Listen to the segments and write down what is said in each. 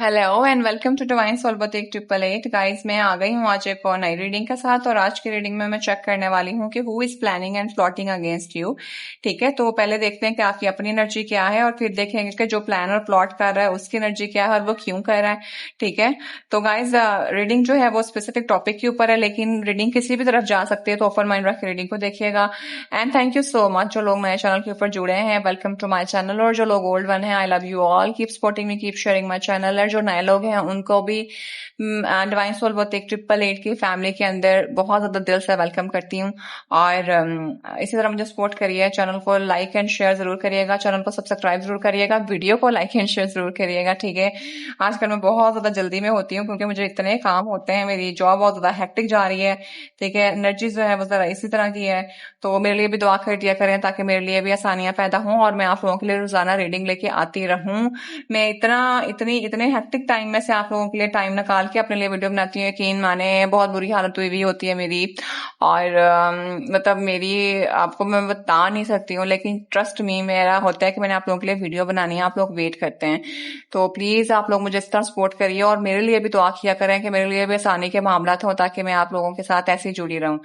Hello and welcome to Divine Soul बoutique 888 guys. मैं आ गई हूँ आज एक और नई रीडिंग के साथ और आज की रीडिंग में मैं चेक करने वाली हूँ कि who is planning and plotting against you. ठीक है, तो पहले देखते हैं कि आपकी अपनी एनर्जी क्या है और फिर देखेंगे कि जो प्लान और प्लॉट कर रहा है उसकी एनर्जी क्या है और वो क्यों कर रहा है। ठीक है, तो गाइज रीडिंग जो है वो स्पेसिफिक टॉपिक के ऊपर है, लेकिन रीडिंग किसी भी तरफ जा सकती है, तो ओपन माइंड रख के रीडिंग को देखिएगा। And thank you so much जो लोग मेरे चैनल के ऊपर जुड़े हैं, वेलकम टू माई चैनल। और जो लोग ओल्ड वन है, I love you all, keep supporting me, keep sharing my channel. और जो नए लोग हैं उनको भी डिवाइन सोल बoutique 888 की फैमिली के अंदर बहुत ज्यादा दिल से वेलकम करती हूँ। और इसी तरह मुझे सपोर्ट करिए, चैनल को लाइक एंड शेयर जरूर करिएगा, चैनल को सब्सक्राइब जरूर करिएगा, वीडियो को लाइक एंड शेयर जरूर करिएगा। ठीक है, आजकल मैं बहुत ज्यादा जल्दी में होती हूँ क्योंकि मुझे इतने काम होते हैं, मेरी जॉब बहुत ज्यादा हेक्टिक जा रही है। ठीक है, एनर्जी जो है वो जरा इसी तरह की है, तो मेरे लिए भी दुआ कर दिया करें ताकि मेरे लिए भी आसानियां पैदा हों और मैं आप लोगों के लिए रोजाना रीडिंग लेके आती रहूं। मैं इतने हेक्टिक टाइम में से आप लोगों के लिए टाइम निकाल के अपने लिए वीडियो बनाती हूँ। यकीन माने बहुत बुरी हालत हुई भी होती है मेरी, और मतलब मेरी आपको मैं बता नहीं सकती हूँ, लेकिन ट्रस्ट मी, मेरा होता है कि मैंने आप लोगों के लिए वीडियो बनानी है, आप लोग वेट करते हैं। तो प्लीज आप लोग मुझे इस तरह सपोर्ट करिए और मेरे लिए भी दुआ किया करें कि मेरे लिए भी आसानी के मामला हो, ताकि मैं आप लोगों के साथ ऐसे ही जुड़ी रहूं।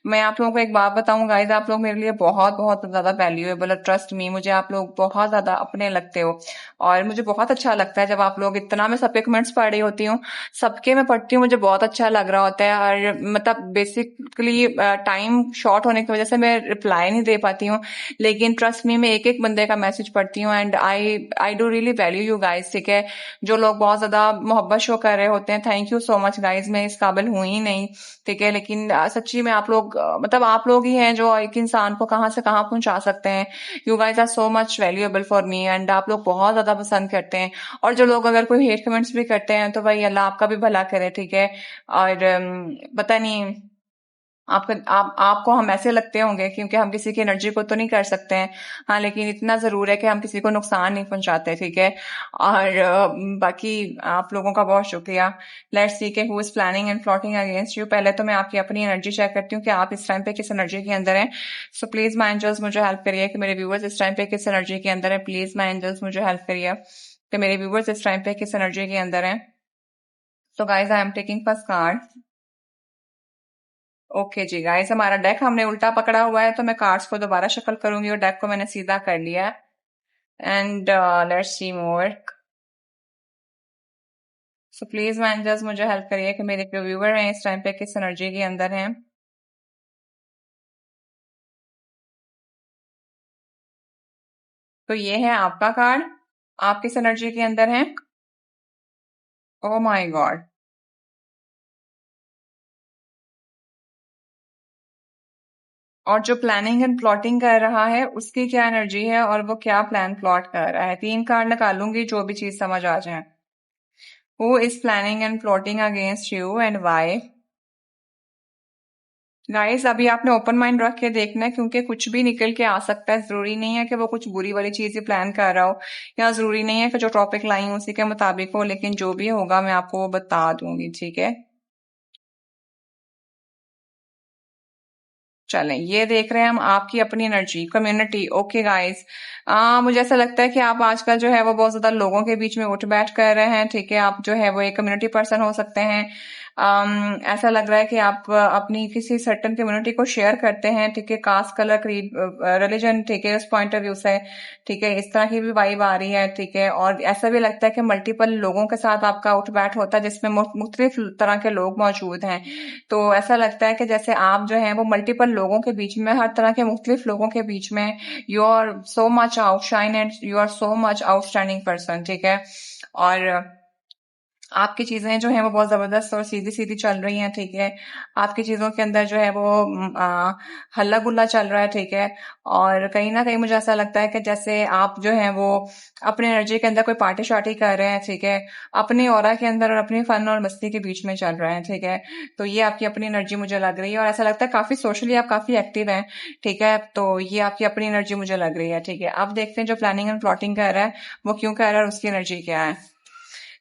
मैं आप लोगों को एक बात बताऊं गाइज, आप लोग मेरे लिए बहुत बहुत ज्यादा वैल्यूएबल है। ट्रस्ट मी, मुझे आप लोग बहुत ज्यादा अपने लगते हो और मुझे बहुत अच्छा लगता है जब आप लोग इतना, मैं सबके कमेंट्स पढ़ रही होती हूँ, सबके मैं पढ़ती हूँ, मुझे बहुत अच्छा लग रहा होता है। और मतलब बेसिकली टाइम शॉर्ट होने की वजह से मैं रिप्लाई नहीं दे पाती हूँ, लेकिन ट्रस्ट मी, मैं एक एक बंदे का मैसेज पढ़ती हूँ and I do really value you guys. ठीक है, जो लोग बहुत ज्यादा मोहब्बत शो कर रहे होते हैं, thank you so much guys, मैं इस काबिल हुई ही नहीं। ठीक है, लेकिन सच्ची में आप लोग मतलब आप लोग ही हैं जो एक इंसान को कहाँ से कहाँ पहुंचा सकते हैं। You guys are so much valuable for me and आप लोग बहुत ज्यादा पसंद करते हैं। और जो लोग अगर कोई हेट कमेंट्स भी करते हैं तो भाई अल्लाह आपका भी भला करे। ठीक है, और पता नहीं आपको हम ऐसे लगते होंगे क्योंकि हम किसी की एनर्जी को तो नहीं कर सकते हैं, हाँ, लेकिन इतना जरूर है कि हम किसी को नुकसान नहीं पहुंचाते। ठीक है, और बाकी आप लोगों का बहुत शुक्रिया। लेट्स सी के who is planning and plotting against you. पहले तो मैं आपकी अपनी एनर्जी चेक करती हूँ कि आप इस टाइम पे किस एनर्जी के अंदर हैं। सो प्लीज माय एंजल्स मुझे हेल्प करिए कि मेरे व्यूवर्स इस टाइम पे किस एनर्जी के अंदर है। प्लीज माय एंजल्स मुझे हेल्प करिए कि मेरे व्यूवर्स इस टाइम पे किस एनर्जी के अंदर हैं। So guys I am taking first card. Okay जी गाइस, हमारा डेक हमने उल्टा पकड़ा हुआ है, तो मैं कार्ड्स को दोबारा शफल करूंगी और डेक को मैंने सीधा कर लिया है। And let's see more. So please managers मुझे हेल्प करिए कि मेरे जो व्यूवर हैं इस टाइम पे किस एनर्जी के अंदर हैं। तो ये है आपका कार्ड, आप किस एनर्जी के अंदर हैं। ओ माय गॉड, और जो प्लानिंग एंड प्लॉटिंग कर रहा है उसकी क्या एनर्जी है और वो क्या प्लान प्लॉट कर रहा है। 3 कार्ड निकालूंगी, जो भी चीज समझ आ जाए। Who is planning and plotting against you and why. Guys अभी आपने ओपन माइंड रख के देखना है, क्योंकि कुछ भी निकल के आ सकता है। जरूरी नहीं है कि वो कुछ बुरी वाली चीज ही प्लान कर रहा हो, या जरूरी नहीं है कि जो टॉपिक लाई हूं उसी के मुताबिक हो, लेकिन जो भी होगा मैं आपको वो बता दूंगी। ठीक है, चलें, ये देख रहे हैं हम आपकी अपनी एनर्जी कम्युनिटी। ओके गाइस, मुझे ऐसा लगता है कि आप आजकल जो है वो बहुत ज्यादा लोगों के बीच में उठ बैठ कर रहे हैं। ठीक है, आप जो है वो एक कम्युनिटी पर्सन हो सकते हैं। ऐसा लग रहा है कि आप अपनी किसी सर्टन कम्युनिटी को शेयर करते हैं। ठीक है, कास्ट, कलर, क्रीड, रिलीजन, ठीक है, उस पॉइंट ऑफ व्यू से। ठीक है, इस तरह की भी वाइब आ रही है। ठीक है, और ऐसा भी लगता है कि मल्टीपल लोगों के साथ आपका उठ बैठ होता है जिसमें मुख्तलिफ तरह के लोग मौजूद हैं। तो ऐसा लगता है कि जैसे आप जो है वो मल्टीपल लोगों के बीच में, हर तरह के मुख्तलिफ लोगों के बीच में, you are so much outshine and you are so much outstanding person. ठीक है, और आपकी चीजें जो है वो बहुत जबरदस्त और सीधी सीधी चल रही हैं। ठीक है, आपकी चीजों के अंदर जो है वो हल्ला गुल्ला चल रहा है। ठीक है, और कहीं ना कहीं मुझे ऐसा लगता है कि जैसे आप जो है वो अपने एनर्जी के अंदर कोई पार्टी शार्टी कर रहे हैं। ठीक है, अपने ऑरा के अंदर और अपनी फन और मस्ती के बीच में चल रहे हैं। ठीक है, तो ये आपकी अपनी एनर्जी मुझे लग रही है और ऐसा लगता है काफी सोशली आप काफी एक्टिव हैं। ठीक है, तो ये आपकी अपनी एनर्जी मुझे लग रही है। ठीक है, अब देखते हैं जो प्लानिंग एंड प्लॉटिंग कर रहा है वो क्यों कर रहा है और उसकी एनर्जी क्या है।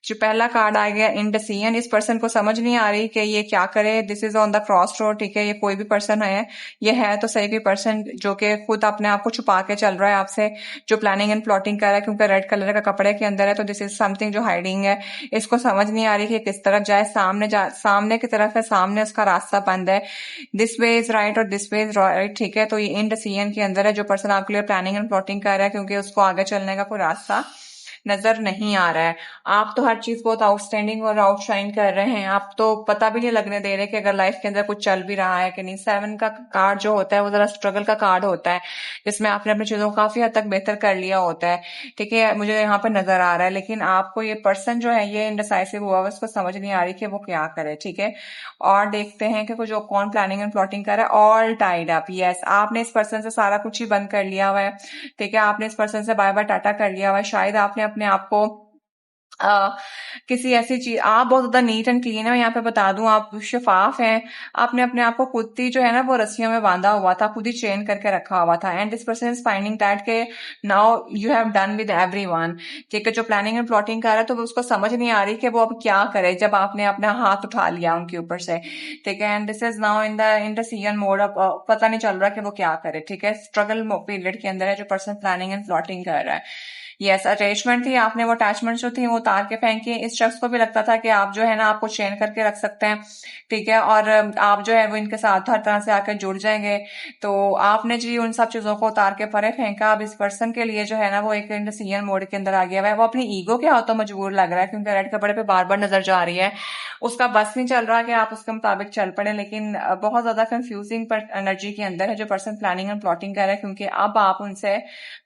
जो पहला कार्ड आ गया इंडिसीजन, इस पर्सन को समझ नहीं आ रही कि ये क्या करे। This is on the cross road, ठीक है। ये कोई भी पर्सन है, ये है तो सही कोई पर्सन जो कि खुद अपने आप को छुपा के चल रहा है आपसे, जो प्लानिंग एंड प्लॉटिंग कर रहा है, क्योंकि रेड कलर का कपड़े के अंदर है, तो दिस इज समथिंग जो हाइडिंग है। इसको समझ नहीं आ रही कि किस तरफ जाए, सामने की तरफ है, सामने उसका रास्ता बंद है, दिस वे इज राइट और दिस वे इज राइट, ठीक है। तो ये इंडिसीजन के अंदर है जो पर्सन आपके लिए प्लानिंग एंड प्लॉटिंग कर रहा है, क्योंकि उसको आगे चलने का कोई रास्ता नजर नहीं आ रहा है। आप तो हर चीज बहुत आउटस्टैंडिंग और आउटशाइन कर रहे हैं, आप तो पता भी नहीं लगने दे रहे कि अगर लाइफ के अंदर कुछ चल भी रहा है कि नहीं। 7 का कार्ड जो होता है वो जरा स्ट्रगल का कार्ड होता है, जिसमें आपने अपनी चीजों को काफी हद तक बेहतर कर लिया होता है, ठीक है, मुझे यहाँ पर नजर आ रहा है। लेकिन आपको ये पर्सन जो है ये इंडिसाइसिव हुआ है, उसको समझ नहीं आ रही कि वो क्या करे, ठीक है। और देखते हैं कि कुछ कौन प्लानिंग एंड प्लॉटिंग कर रहा है। ऑल टाइड अप, यस, आपने इस पर्सन से सारा कुछ ही बंद कर लिया हुआ है, ठीक है। आपने इस पर्सन से बाय बाय टाटा कर लिया हुआ है। शायद आपने अपने आप को किसी ऐसी चीज, आप बहुत ज्यादा नीट एंड क्लीन है, यहाँ पे बता दूं, आप शफाफ हैं। आपने अपने आप को खुद ही जो है ना वो रस्सियों में बांधा हुआ था, खुद ही चेन करके रखा हुआ था। And this person is finding that K now you have done with everyone, ठीक है। जो प्लानिंग एंड प्लॉटिंग कर रहा है तो उसको समझ नहीं आ रही कि वो अब क्या करे जब आपने अपना हाथ उठा लिया उनके ऊपर से, ठीक है। And this is now in the season mode, अब पता नहीं चल रहा कि वो क्या करे, ठीक है। स्ट्रगल पीरियड के अंदर है जो पर्सन प्लानिंग एंड प्लॉटिंग कर रहा है। यस, अटैचमेंट थी, आपने वो अटैचमेंट जो थी वो उतार के फेंकी। इस शख्स को भी लगता था कि आप जो है ना आपको चेन करके रख सकते हैं, ठीक है, और आप जो है वो इनके साथ हर तरह से आकर जुड़ जाएंगे। तो आपने जी उन सब चीजों को उतार के परे फेंका। अब इस पर्सन के लिए जो है ना वो एक इंडिसीजन मोड के अंदर आ गया है, वो अपनी ईगो के हाथों मजबूर लग रहा है, क्योंकि रेड कपड़े पे बार बार नजर जा रही है। उसका बस नहीं चल रहा कि आप उसके मुताबिक चल पड़े, लेकिन बहुत ज्यादा कंफ्यूजिंग एनर्जी के अंदर है जो पर्सन प्लानिंग एंड प्लॉटिंग कर रहा है, क्योंकि अब आप उनसे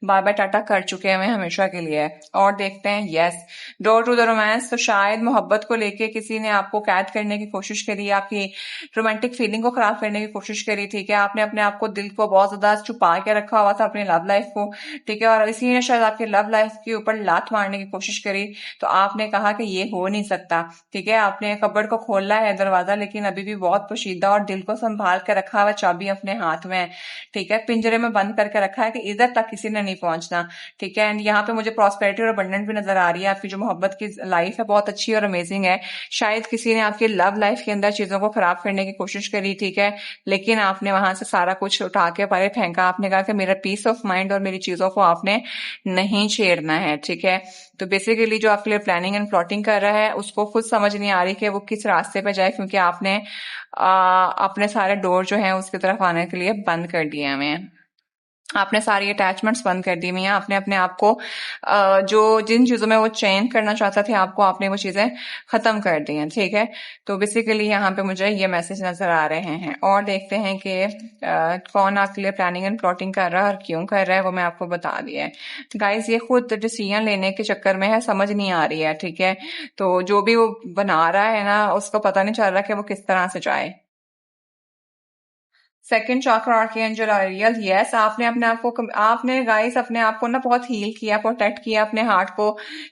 बाय बाय टाटा कर चुके हैं हमेशा के लिए। और देखते हैं, yes, door to the romance, तो शायद मोहब्बत को लेके किसी ने आपको कैद करने की कोशिश करी, आपकी रोमांटिक फीलिंग को खराब करने की कोशिश करी, ठीक है। आपने अपने आप को, दिल को बहुत ज्यादा छुपा के रखा हुआ था, अपनी लव लाइफ को, ठीक है, और इसी ने शायद आपकी लव लाइफ के ऊपर लात मारने की कोशिश करी। तो आपने कहा कि ये हो नहीं सकता, ठीक है। आपने कबर्ड को खोला है दरवाजा, लेकिन अभी भी बहुत पोशीदा और दिल को संभाल के रखा हुआ, चाबी अपने हाथ में है, ठीक है, पिंजरे में बंद करके रखा है कि इधर तक किसी ने नहीं पहुंचना, ठीक है। एंड यहाँ पे मुझे प्रॉस्पेरिटी और अबंडेंट भी नजर आ रही है। आपकी जो मोहब्बत की लाइफ है बहुत अच्छी और अमेजिंग है। शायद किसी ने आपकी लव लाइफ के अंदर चीजों को खराब करने की कोशिश करी, ठीक है, लेकिन आपने वहां से सारा कुछ उठा के परे फेंका। आपने कहा कि मेरा पीस ऑफ माइंड और मेरी चीजों को आपने नहीं छेड़ना है, ठीक है। तो बेसिकली जो आपके लिए प्लानिंग एंड प्लॉटिंग कर रहा है उसको खुद समझ नहीं आ रही कि वो किस रास्ते पे जाए, क्योंकि आपने अपने सारे डोर जो है उसकी तरफ आने के लिए बंद कर दिए हमें। आपने सारी अटैचमेंट्स बंद कर दी हुई हैं। आपने अपने आप को जो जिन चीजों में वो चेंज करना चाहता थे आपको, आपने वो चीजें खत्म कर दी हैं, ठीक है। तो बेसिकली यहाँ पे मुझे ये मैसेज नजर आ रहे हैं। और देखते हैं कि कौन आपके लिए प्लानिंग एंड प्लॉटिंग कर रहा है और क्यों कर रहा है, वो मैं आपको बता दिया है। गाइस, ये खुद डिसीजन लेने के चक्कर में है, समझ नहीं आ रही है, ठीक है। तो जो भी वो बना रहा है ना उसको पता नहीं चल रहा कि वो किस तरह से जाए। सेकंड चक्र आर्कएंजल आरियल, यस, आपने अपने आप को, आपने गाइस अपने आप को ना बहुत हील किया, प्रोटेक्ट किया अपने हार्ट को,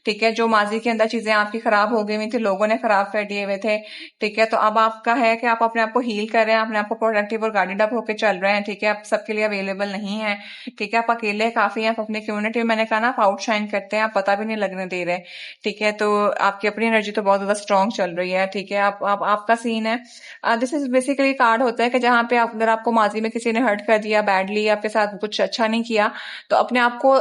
ठीक है। जो माजी के अंदर चीजें आपकी खराब हो गई हुई थी, लोगों ने खराब कर दिए हुए थे, ठीक है। तो अब आपका है कि आप अपने आप को हील कर रहे हैं, अपने आप को प्रोडक्टिव और गार्डेड अप होकर चल रहे हैं, ठीक है। आप सबके लिए अवेलेबल नहीं है, ठीक है। आप अकेले काफी हैं, आप अपनी कम्युनिटी में, मैंने कहा ना, आप आउटशाइन करते हैं, आप पता भी नहीं लगने दे रहे, ठीक है। तो आपकी अपनी एनर्जी तो बहुत ज्यादा स्ट्रांग चल रही है, ठीक है। आप आपका सीन है, दिस इज बेसिकली कार्ड होता है कि जहां पे आप, अगर आपको माजी में किसी ने हर्ट कर दिया, बैडली आपके साथ कुछ अच्छा नहीं किया, तो अपने आप को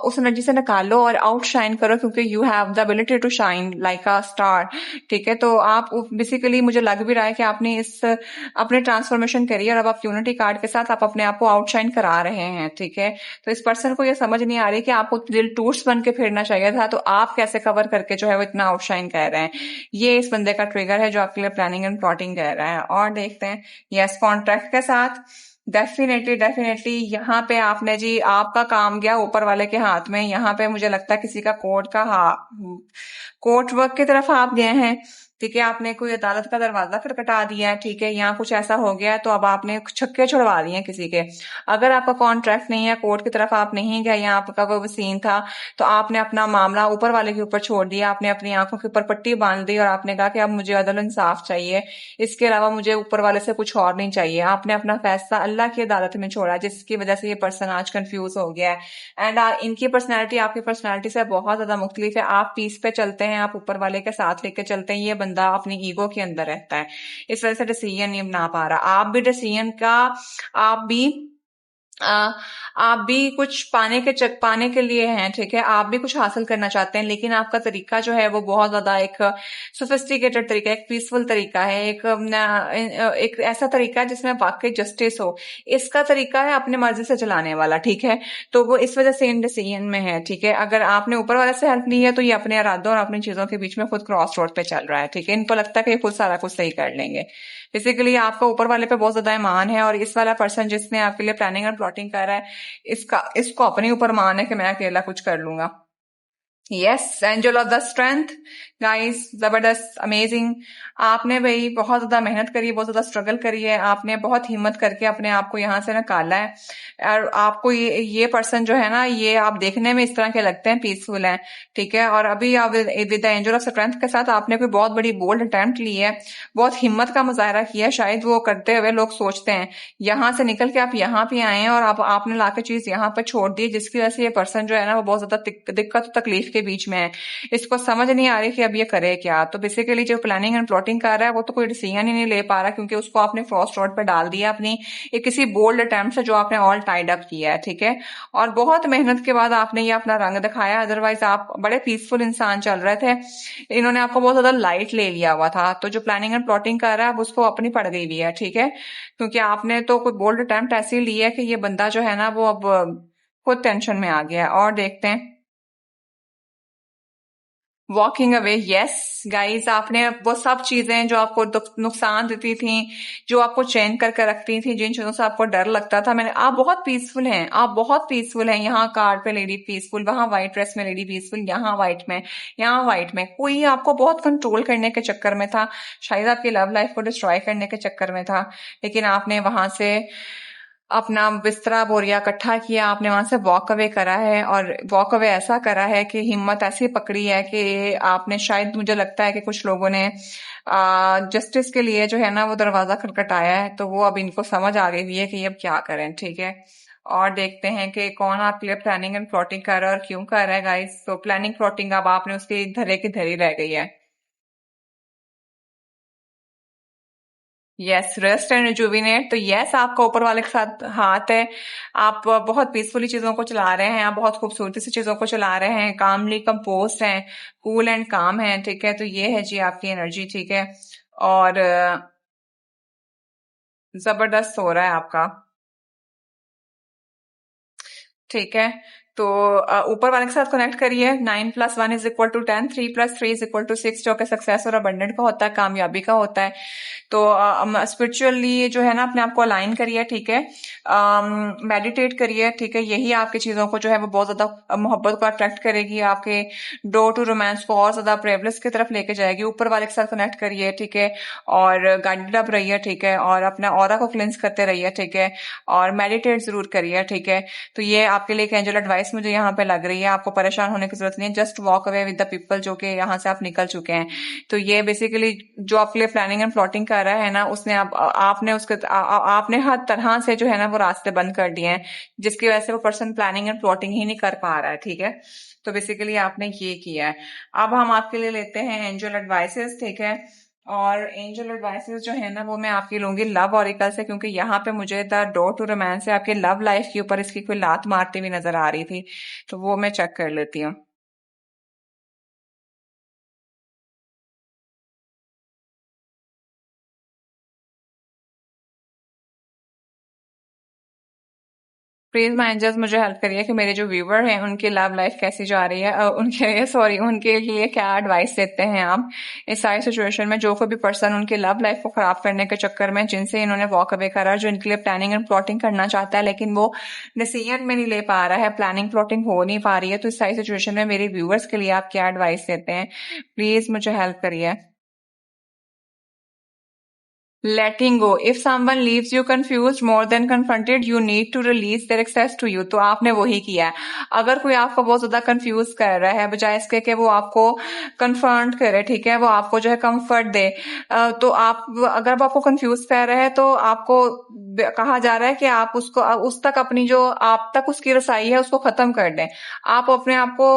उस एनर्जी से निकालो और आउट शाइन करो, क्योंकि you have the ability to shine like a star, ठीक है। तो आप बेसिकली, मुझे लग भी रहा है कि आपने इस अपने ट्रांसफॉर्मेशन करी और अब आप यूनिटी कार्ड के साथ आप अपने आप को आउटशाइन करा रहे हैं, ठीक है। तो इस पर्सन को ये समझ नहीं आ रही कि आपको दिल टूट्स बन के फिरना चाहिए था, तो आप कैसे कवर करके जो है वो इतना आउटशाइन कर रहे हैं। ये इस बंदे का ट्रिगर है जो आपके लिए प्लानिंग एंड प्लॉटिंग कर रहा है। और देखते हैं, यस, कॉन्ट्रैक्ट के साथ डेफिनेटली डेफिनेटली यहाँ पे आपने जी, आपका काम गया ऊपर वाले के हाथ में। यहाँ पे मुझे लगता है किसी का कोर्ट वर्क की तरफ आप गए हैं, ठीक है। आपने कोई अदालत का दरवाजा खटखटा दिया है, ठीक है। यहाँ कुछ ऐसा हो गया है, तो अब आपने छक्के छुड़वा दिए हैं किसी के। अगर आपका कॉन्ट्रैक्ट नहीं है, कोर्ट की तरफ आप नहीं गए, यहाँ आपका कोई सीन था, तो आपने अपना मामला ऊपर वाले के ऊपर छोड़ दिया। आपने अपनी आंखों के ऊपर पट्टी बांध दी और आपने कहा कि अब मुझे अदल इंसाफ चाहिए, इसके अलावा मुझे ऊपर वाले से कुछ और नहीं चाहिए। आपने अपना फैसला अल्लाह अल्लाह की अदालत में छोड़ा, जिसकी वजह से ये पर्सन आज कंफ्यूज हो गया है। एंड इनकी पर्सनैलिटी आपकी पर्सनैलिटी से बहुत ज्यादा मुख्तलिफ है। आप पीस पे चलते हैं, आप ऊपर वाले के साथ लेके चलते हैं, ये बंदा अपनी ईगो के अंदर रहता है, इस वजह से डिसीजन नहीं बना पा रहा। आप भी डिसीजन का आप भी आ, आप भी कुछ पाने के लिए हैं, ठीक है, आप भी कुछ हासिल करना चाहते हैं, लेकिन आपका तरीका जो है वो बहुत ज्यादा एक सोफिस्टिकेटेड तरीका, एक पीसफुल तरीका है, एक ऐसा तरीका है जिसमें वाकई जस्टिस हो। इसका तरीका है अपने मर्जी से चलाने वाला, ठीक है, तो वो इस वजह से इन डिसीजन में है, ठीक है। अगर आपने ऊपर वाले से हेल्प ली है तो ये अपने इरादों और अपनी चीजों के बीच में खुद क्रॉस रोड पे चल रहा है, ठीक है। इनको लगता है कि ये खुद सारा कुछ सही कर लेंगे। बेसिकली आपका ऊपर वाले पे बहुत ज्यादा ईमान है, और इस वाला पर्सन जिसने आपके लिए प्लानिंग और प्लॉटिंग कर रहा है, इसको अपने ऊपर मान है कि मैं अकेला कुछ कर लूंगा। Yes, angel of the strength guys, जबरदस्त, अमेजिंग। आपने भाई बहुत ज्यादा मेहनत करी है, बहुत ज्यादा स्ट्रगल करी है, आपने बहुत हिम्मत करके अपने आप को यहाँ से निकाला है। और आपको ये पर्सन जो है ना, ये आप देखने में इस तरह के लगते हैं, पीसफुल हैं, ठीक है। और अभी आप with the angel of strength के साथ आपने कोई बहुत बड़ी बोल्ड अटेम्प्ट ली है, बहुत हिम्मत का मुजाहरा किया है। शायद वो करते हुए लोग सोचते हैं यहाँ से निकल के आप यहाँ पे आए हैं, और आपने लाके चीज यहाँ पर छोड़ दी, जिसकी वजह से ये पर्सन जो है ना वो बहुत ज्यादा दिक्कत तकलीफ के बीच में है। इसको समझ नहीं आ रही कि अब ये करे क्या। तो बेसिकली जो प्लानिंग एंड प्लॉटिंग कर रहा है वो तो कोई डिसीजन ही नहीं ले पा रहा, क्योंकि उसको आपने क्रॉस रोड पे डाल दिया अपनी एक किसी बोल्ड अटेम्प्ट से जो आपने ऑल टाइड अप किया है, ठीक है। और बहुत मेहनत के बाद आपने ये अपना रंग दिखाया, अदरवाइज आप बड़े पीसफुल इंसान चल रहे थे। इन्होंने आपको बहुत ज्यादा लाइट ले लिया हुआ था। तो जो प्लानिंग एंड प्लॉटिंग कर रहा है अब उसको अपनी पड़ गई हुई है, ठीक है, क्योंकि आपने तो कोई बोल्ड अटेम्प्ट ऐसी ली है कि ये बंदा जो है ना वो अब खुद टेंशन में आ गया है। और देखते हैं वॉकिंग अवे। यस गाइस, आपने वो सब चीजें जो आपको नुकसान देती थी, जो आपको चैन करके रखती थी, जिन चीजों से आपको डर लगता था, मैंने आप बहुत पीसफुल हैं, आप बहुत पीसफुल हैं। यहाँ कार्ड पे लेडी पीसफुल, वहां व्हाइट ड्रेस में लेडी पीसफुल, यहाँ व्हाइट में, यहाँ व्हाइट में। कोई आपको बहुत कंट्रोल करने के चक्कर में था, शायद आपकी लव लाइफ को डिस्ट्रॉय करने के चक्कर में था, लेकिन आपने वहां से अपना बिस्तरा बोरिया इकट्ठा किया, आपने वहां से वॉक अवे करा है। और वॉक अवे ऐसा करा है कि हिम्मत ऐसी पकड़ी है कि आपने, शायद मुझे लगता है कि कुछ लोगों ने जस्टिस के लिए जो है ना वो दरवाजा खटखटाया है, तो वो अब इनको समझ आ गई हुई है कि अब क्या करें, ठीक है। और देखते हैं कि कौन आपके लिए प्लानिंग एंड प्लॉटिंग कर रहा है और क्यों कर रहा है गाइस। तो प्लानिंग प्लॉटिंग अब आपने उसकी धरे की धरी रह गई है। Yes, rest and rejuvenate. तो यस, आपका ऊपर वाले के साथ हाथ है, आप बहुत पीसफुली चीजों को चला रहे हैं, आप बहुत खूबसूरती से चीजों को चला रहे हैं, कामली कंपोस्ट हैं, कूल एंड काम है, ठीक है। तो ये है जी आपकी एनर्जी, ठीक है। और जबरदस्त हो रहा है आपका, ठीक है। तो ऊपर वाले के साथ कनेक्ट करिए। 9+1=10, 3+3=6, जो कि सक्सेस और अबंडेंट का होता है, कामयाबी का होता है। तो स्पिरिचुअली जो है ना अपने आप को अलाइन करिए, ठीक है, मेडिटेट करिए, ठीक है। यही आपकी चीजों को जो है वो बहुत ज्यादा मोहब्बत को अट्रैक्ट करेगी, आपके डोर टू रोमांस को और ज्यादा प्रेवलेस की तरफ लेके जाएगी। ऊपर वाले के साथ कनेक्ट करिए, ठीक है, और गाइडेड अप रहिए, ठीक है, और अपना ऑरा को क्लिंस करते रहिए, ठीक है, और मेडिटेट जरूर करिए, ठीक है। तो ये आपके लिए एक एंजल एडवाइस मुझे यहाँ पे लग रही है। आपको परेशान होने की जरूरत नहीं है, just walk away with the people जो कि यहाँ से आप निकल चुके हैं। तो ये बेसिकली जो आपके लिए प्लानिंग एंड प्लॉटिंग कर रहा है ना, उसने आपने उसके आपने हर तरह से जो है ना वो रास्ते बंद कर दिए हैं, जिसकी वजह से वो पर्सन प्लानिंग एंड प्लॉटिंग ही नहीं कर पा रहा है, ठीक है। तो बेसिकली आपने ये किया है। अब हम आपके लिए लेते हैं एंजल एडवाइसेस, ठीक है। और एंजल एडवाइसेस जो है ना वो मैं आपकी लूंगी लव ऑरिकल से, क्योंकि यहाँ पे मुझे द डोर टू रोमांस से आपके लव लाइफ के ऊपर इसकी कोई लात मारती हुई नजर आ रही थी, तो वो मैं चेक कर लेती हूँ। प्लीज माय एंजल्स मुझे हेल्प करिए कि मेरे जो व्यूवर हैं उनकी लव लाइफ कैसी जा रही है, उनके लिए सॉरी उनके लिए क्या एडवाइस देते हैं आप इस सारी सिचुएशन में। जो कोई भी पर्सन उनकी लव लाइफ को खराब करने के चक्कर में, जिनसे इन्होंने वॉक अवे करा, जो इनके लिए प्लानिंग एंड प्लॉटिंग करना चाहता है लेकिन वो डिसीजन में नहीं ले पा रहा है, प्लानिंग प्लॉटिंग हो नहीं पा रही है, तो इस सारी सिचुएशन में मेरे व्यूवर्स के लिए आप क्या एडवाइस देते हैं, प्लीज मुझे हेल्प करिए। Letting go. If someone leaves you confused more than confronted, you need to release their access to you. तो आपने वही किया है। अगर कोई आपको बहुत ज्यादा कंफ्यूज कर रहा है, बजाय इसके कि वो आपको कन्फर्ट करे, ठीक है, वो आपको जो है कंफर्ट दे, तो आप अगर वो आपको कंफ्यूज कर रहा है तो आपको कहा जा रहा है कि आप उसको उस तक अपनी जो आप तक उसकी रसाई है उसको खत्म कर दें। आप अपने आप को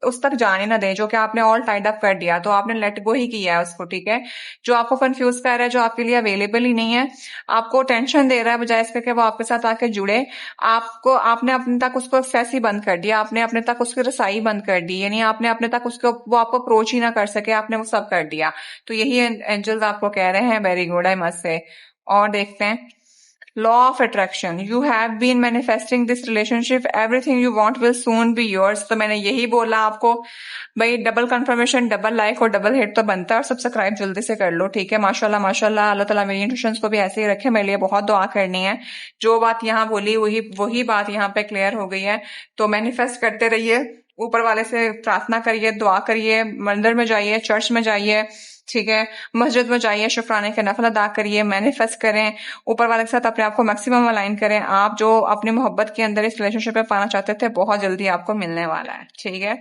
उस तक जाने ना दें जो कि आपने ऑल टाइड अप कर दिया, तो आपने लेट गो ही किया है उसको, ठीक है। जो आपको कंफ्यूज कर रहा है, जो आपके लिए अवेलेबल ही नहीं है, आपको टेंशन दे रहा है, बजाय इसके कि वो आपके साथ आके जुड़े, आपने अपने तक उसको एक्सेस ही बंद कर दिया, आपने अपने तक उसकी रसाई बंद कर दी, यानी आपने अपने तक उसको वो आपको अप्रोच ही ना कर सके, आपने वो सब कर दिया। तो यही एंजल्स आपको कह रहे हैं, very good, I must say. और देखते हैं law of attraction. You have been manifesting this relationship, everything you want will soon be yours. तो मैंने यही बोला आपको भाई, डबल कंफर्मेशन, डबल लाइक और डबल हिट तो बनता है, और सब्सक्राइब जल्दी से कर लो, ठीक है। माशाल्लाह माशाल्लाह, अल्लाह ताला मेरी इंट्यूशंस को भी ऐसे ही रखे। मेरे लिए बहुत दुआ करनी है। जो बात यहाँ बोली वही वही बात यहाँ पे क्लियर हो गई है। तो मैनिफेस्ट करते रहिए, ऊपर वाले से प्रार्थना करिए, दुआ करिए, मंदिर में जाइए, चर्च में जाइए, ठीक है, मस्जिद में जाइए, शुक्राने के नफल अदा करिए, मैनिफेस्ट करें, ऊपर वाले के साथ अपने आप को मैक्सिमम अलाइन करें। आप जो अपनी मोहब्बत के अंदर इस रिलेशनशिप में पाना चाहते थे, बहुत जल्दी आपको मिलने वाला है, ठीक है।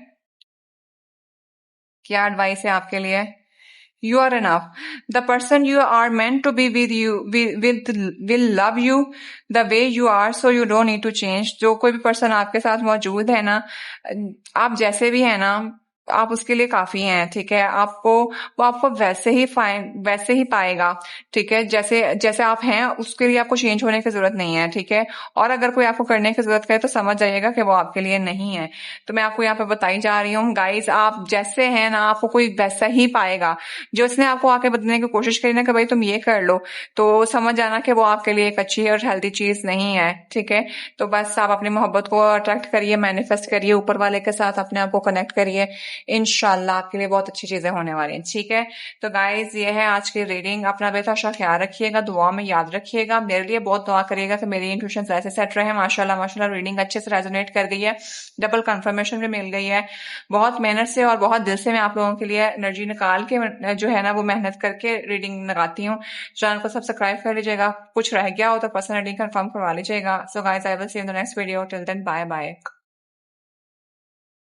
क्या एडवाइस है आपके लिए? You are enough. The person you are meant to be with you will love you the way you are, so you don't need to change. जो कोई भी पर्सन आपके साथ मौजूद है ना, आप जैसे भी है ना, आप उसके लिए काफी हैं, ठीक है। वो आपको वैसे ही पाएगा, ठीक है, जैसे जैसे आप हैं। उसके लिए आपको चेंज होने की जरूरत नहीं है, ठीक है। और अगर कोई आपको करने की जरूरत करे तो समझ जाइएगा कि वो आपके लिए नहीं है। तो मैं आपको यहाँ पे बताई जा रही हूँ गाइज, आप जैसे हैं ना, आपको कोई वैसा ही पाएगा। जो इसने आपको आके बदलने की कोशिश करी ना कि भाई तुम ये कर लो, तो समझ जाना कि वो आपके लिए एक अच्छी और हेल्दी चीज नहीं है, ठीक है। तो बस आप अपनी मोहब्बत को अट्रैक्ट करिए, मैनिफेस्ट करिए, ऊपर वाले के साथ अपने आप को कनेक्ट करिए, इंशाल्लाह आपके लिए बहुत अच्छी चीजें होने वाली हैं, ठीक है। तो गाइज ये है आज की रीडिंग। अपना बेहतर ख्याल रखिएगा, दुआ में याद रखिएगा, मेरे लिए बहुत दुआ करिएगा कि मेरी इंट्यूशंस ऐसे सेट रहे। माशाल्लाह माशाल्लाह रीडिंग अच्छे से रेजोनेट कर गई है, डबल कंफर्मेशन भी मिल गई है। बहुत मेहनत से और बहुत दिल से मैं आप लोगों के लिए एनर्जी निकाल के जो है ना वो मेहनत करके रीडिंग लगाती हूँ। चैनल को सब्सक्राइब कर लीजिएगा, कुछ रह गया हो तो पर्सनल रीडिंग कंफर्म करवा लीजिएगा। So guys, I will see you in the next video, till then bye bye.